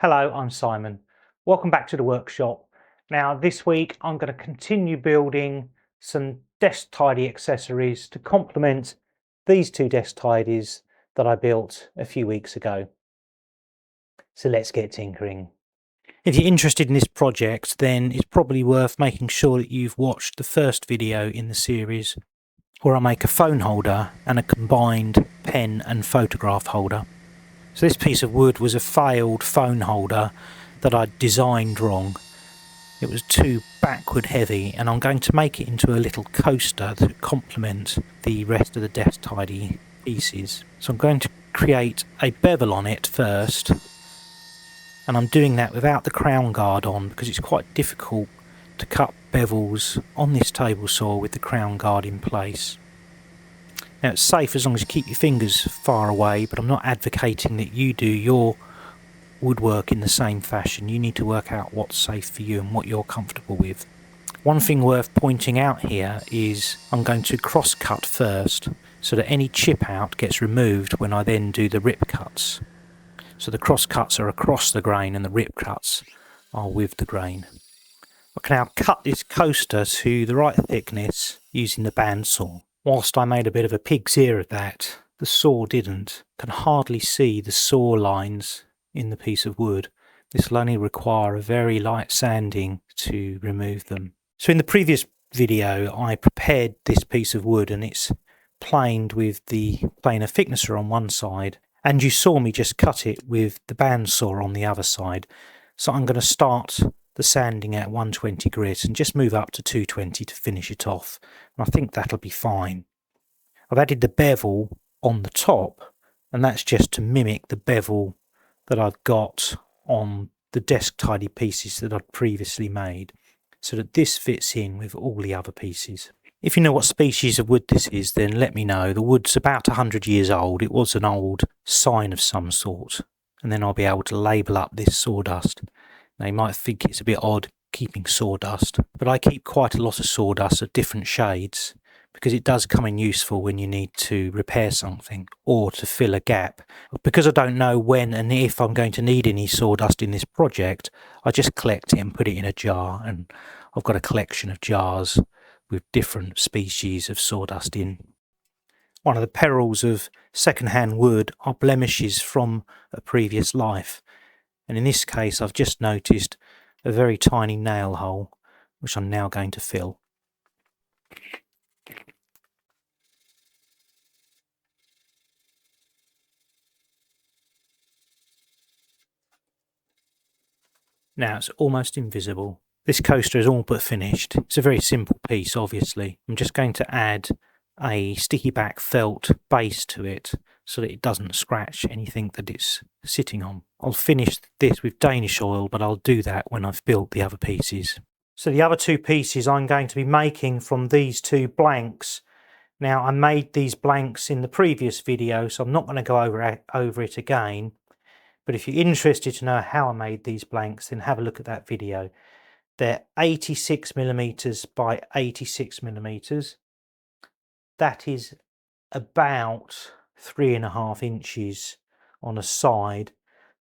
Hello, I'm Simon. Welcome back to the workshop. Now this week I'm going to continue building some desk tidy accessories to complement these two desk tidies that I built a few weeks ago. So let's get tinkering. If you're interested in this project, then it's probably worth making sure that you've watched the first video in the series where I make a phone holder and a combined pen and photograph holder. So this piece of wood was a failed phone holder that I designed wrong. It was too backward heavy, and I'm going to make it into a little coaster to complement the rest of the desk tidy pieces. So I'm going to create a bevel on it first, and I'm doing that without the crown guard on because it's quite difficult to cut bevels on this table saw with the crown guard in place. Now it's safe as long as you keep your fingers far away, but I'm not advocating that you do your woodwork in the same fashion. You need to work out what's safe for you and what you're comfortable with. One thing worth pointing out here is I'm going to cross cut first so that any chip out gets removed when I then do the rip cuts. So the cross cuts are across the grain and the rip cuts are with the grain. I can now cut this coaster to the right thickness using the bandsaw. Whilst I made a bit of a pig's ear of that, the saw didn't. I can hardly see the saw lines in the piece of wood. This will only require a very light sanding to remove them. So in the previous video I prepared this piece of wood and it's planed with the planer thicknesser on one side, and you saw me just cut it with the bandsaw on the other side. So I'm going to start the sanding at 120 grit and just move up to 220 to finish it off, and I think that'll be fine. I've added the bevel on the top, and that's just to mimic the bevel that I've got on the desk tidy pieces that I'd previously made, so that this fits in with all the other pieces. If you know what species of wood this is, then let me know. The wood's about 100 years old. It was an old sign of some sort, and then I'll be able to label up this sawdust. Now you might think it's a bit odd keeping sawdust, but I keep quite a lot of sawdust of different shades because it does come in useful when you need to repair something or to fill a gap. Because I don't know when and if I'm going to need any sawdust in this project, I just collect it and put it in a jar, and I've got a collection of jars with different species of sawdust in. One of the perils of second-hand wood are blemishes from a previous life. And in this case I've just noticed a very tiny nail hole, which I'm now going to fill. Now it's almost invisible. This coaster is all but finished. It's a very simple piece, obviously. I'm just going to add a sticky back felt base to it so that it doesn't scratch anything that it's sitting on. I'll finish this with Danish oil, but I'll do that when I've built the other pieces. So the other two pieces I'm going to be making from these two blanks. Now I made these blanks in the previous video, so I'm not going to go over it again. But if you're interested to know how I made these blanks, then have a look at that video. They're 86mm by 86mm. That is about 3.5 inches on a side,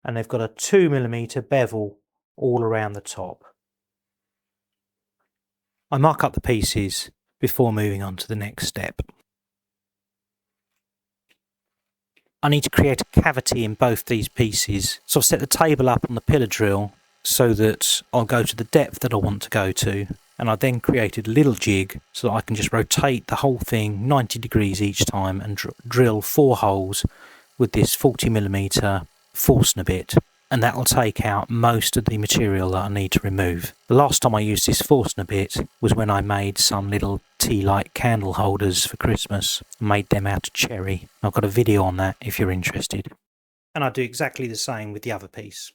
and they've got a 2mm bevel all around the top. I mark up the pieces before moving on to the next step. I need to create a cavity in both these pieces, so I've set the table up on the pillar drill so that I'll go to the depth that I want to go to, and I then created a little jig so that I can just rotate the whole thing 90 degrees each time and drill 4 holes with this 40mm Forstner bit, and that will take out most of the material that I need to remove. The last time I used this Forstner bit was when I made some little tea light candle holders for Christmas. I made them out of cherry. I've got a video on that if you're interested. And I do exactly the same with the other piece.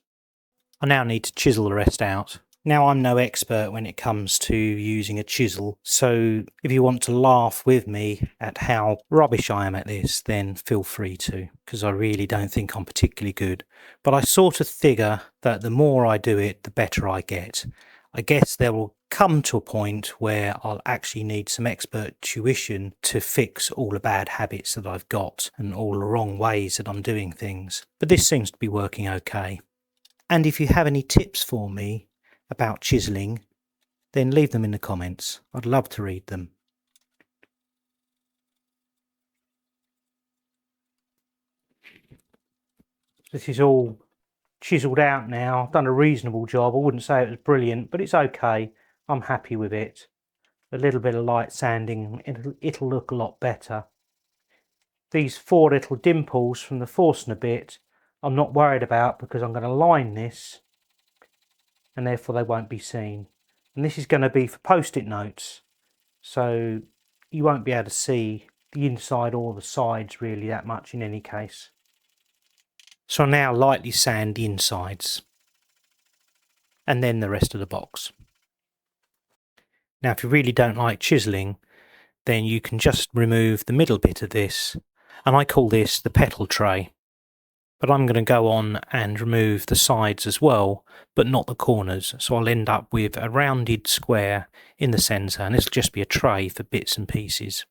I now need to chisel the rest out. Now I'm no expert when it comes to using a chisel, so if you want to laugh with me at how rubbish I am at this, then feel free to, because I really don't think I'm particularly good. But I sort of figure that the more I do it, the better I get. I guess there will come to a point where I'll actually need some expert tuition to fix all the bad habits that I've got and all the wrong ways that I'm doing things. But this seems to be working okay. And if you have any tips for me about chiselling, then leave them in the comments. I'd love to read them. This is all chiselled out now. I've done a reasonable job. I wouldn't say it was brilliant, but it's okay. I'm happy with it. A little bit of light sanding, it'll look a lot better. These 4 little dimples from the Forstner bit, I'm not worried about because I'm going to line this and therefore they won't be seen. And this is going to be for post-it notes, so you won't be able to see the inside or the sides really that much in any case. So I'll now lightly sand the insides and then the rest of the box. Now if you really don't like chiselling, then you can just remove the middle bit of this, and I call this the petal tray. But I'm going to go on and remove the sides as well, but not the corners, so I'll end up with a rounded square in the centre, and this will just be a tray for bits and pieces.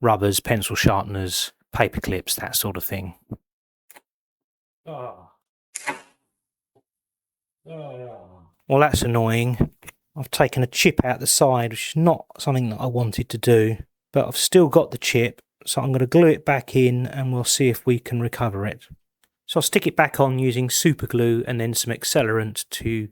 Rubbers, pencil sharpeners, paper clips, that sort of thing. Well, that's annoying. I've taken a chip out the side, which is not something that I wanted to do, but I've still got the chip, so I'm going to glue it back in and we'll see if we can recover it. So I'll stick it back on using super glue and then some accelerant to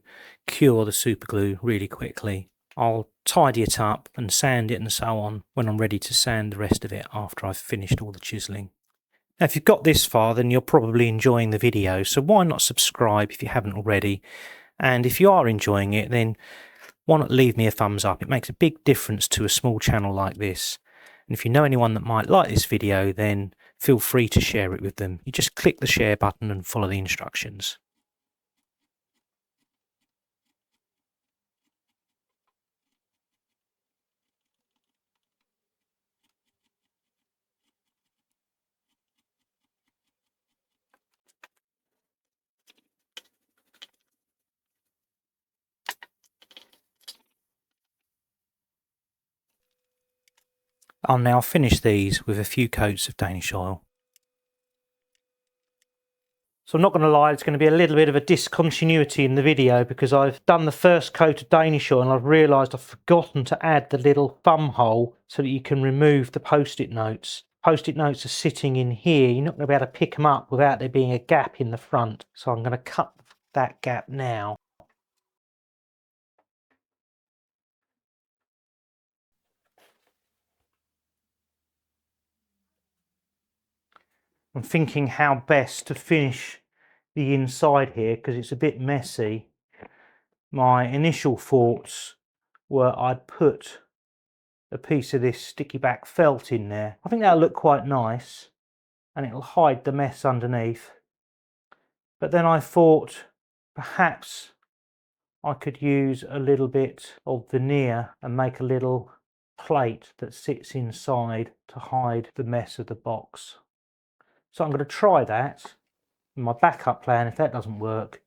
cure the super glue really quickly. I'll tidy it up and sand it and so on when I'm ready to sand the rest of it after I've finished all the chiselling. Now if you've got this far, then you're probably enjoying the video, so why not subscribe if you haven't already? And if you are enjoying it, then why not leave me a thumbs up? It makes a big difference to a small channel like this. And if you know anyone that might like this video, then feel free to share it with them. You just click the share button and follow the instructions. I'll now finish these with a few coats of Danish oil. So I'm not going to lie, it's going to be a little bit of a discontinuity in the video because I've done the first coat of Danish oil and I've realised I've forgotten to add the little thumb hole so that you can remove the post-it notes. Post-it notes are sitting in here, you're not going to be able to pick them up without there being a gap in the front. So I'm going to cut that gap now. I'm thinking how best to finish the inside here because it's a bit messy. My initial thoughts were I'd put a piece of this sticky back felt in there. I think that'll look quite nice and it'll hide the mess underneath. But then I thought perhaps I could use a little bit of veneer and make a little plate that sits inside to hide the mess of the box. So I'm going to try that. My backup plan, if that doesn't work,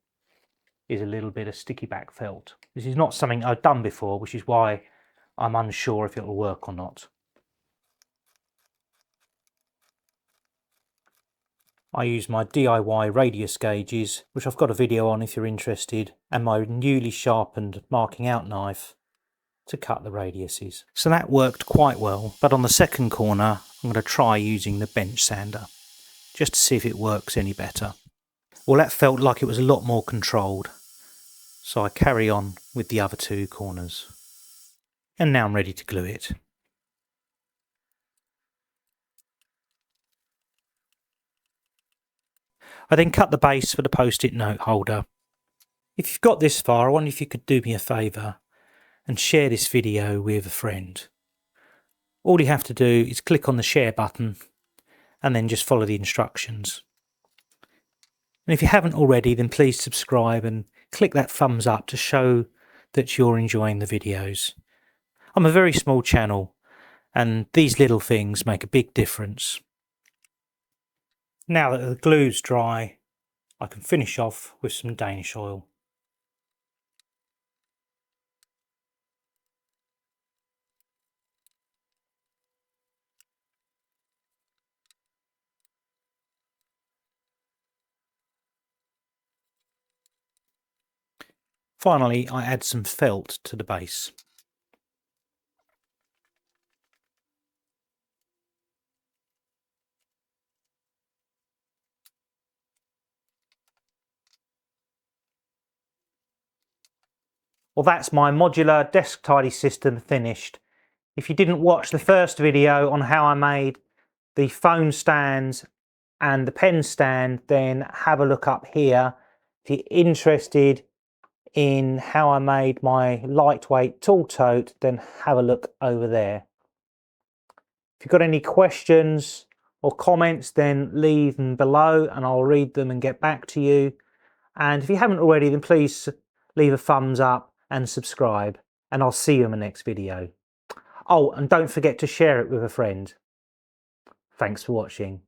is a little bit of sticky back felt. This is not something I've done before, which is why I'm unsure if it'll work or not. I use my D.I.Y radius gauges, which I've got a video on if you're interested, and my newly sharpened marking out knife to cut the radiuses. So that worked quite well, but on the second corner I'm going to try using the bench sander, just to see if it works any better. Well, that felt like it was a lot more controlled, so I carry on with the other 2 corners. And now I'm ready to glue it. I then cut the base for the post-it note holder. If you've got this far, I wonder if you could do me a favour and share this video with a friend. All you have to do is click on the share button and then just follow the instructions. And if you haven't already, then please subscribe and click that thumbs up to show that you're enjoying the videos. I'm a very small channel and these little things make a big difference. Now that the glue's dry, I can finish off with some Danish oil. Finally, I add some felt to the base. Well, that's my modular desk tidy system finished. If you didn't watch the first video on how I made the phone stands and the pen stand, then have a look up here. If you're interested in how I made my lightweight tool tote, then have a look over there. If you've got any questions or comments, then leave them below and I'll read them and get back to you. And if you haven't already, then please leave a thumbs up and subscribe, and I'll see you in the next video. Oh, and don't forget to share it with a friend. Thanks for watching.